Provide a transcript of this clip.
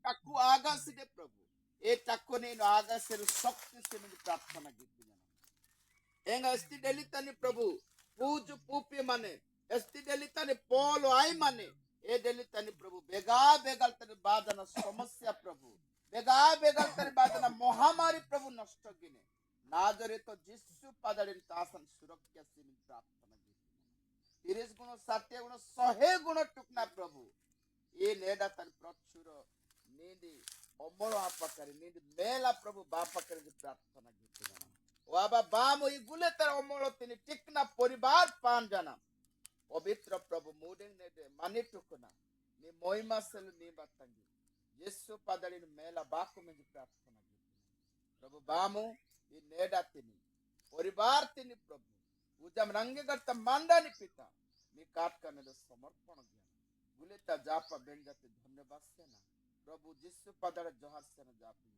tuck ఆగాసిడే ప్రభు ఏ tuck నేను ఆగాసిరు శక్తి సిమిది ప్రార్థన గిద్దిన ఎంగ ఎస్తి డెలితని ప్రభు పూజు పూపి మనే ఎస్తి డెలితని pole ఆయి మనే ఏ డెలితని ప్రభు বেগা বেগালতని బాధన సమస్య ప్రభు বেগা বেগালতని బాధన মহামারী ప్రభు নষ্ট গিনে নাজরেত যিশু পাদারিন তাসন সুরক্ষা সিমিদ প্রার্থনা গিদ্দিన 30 গুণ 60 গুণ 100 গুণ টুকনা প্রভু ଏ ନେଡା ତାର ପ୍ରଚୁର ନିଧି ଅମଳ ପାଖରେ ନିଧି ମେଲା ପ୍ରଭୁ ବା ପାଖରେ ପ୍ରାର୍ଥନା ଗୀତ ଓ ଆବା ବାମ ଇ ଗୁଲେ ତାର ଅମଳ ତିନି ଟିକନା ପରିବାର ପାନ ଜାନା ପବିତ୍ର ପ୍ରଭୁ ମୁଡେ ନେଡେ ମାନି ଟୁକୁନା ନି ମହିମା ସେଲ ନି ବାତାଙ୍ଗି ಯೇಸು ପାଦଳିନ ମେଲା ବାକୁ ମେ ପ୍ରାର୍ଥନା ଗୀତ ପ୍ରଭୁ ବାମ ଇ ନେଡା ତିନି ପରିବାର ତିନି ପ୍ରଭୁ ଉଜମ ରଙ୍ଗେ ଗର୍ତ ମାନ୍ଦାନି ପିତା ନି କାଟ କନେ ସମର୍ପଣ ଜ୍ଞାନ गुलेता जापा बेन जाते धन्यवाद सेना प्रभु जिसु पदर जहाज सेना जापी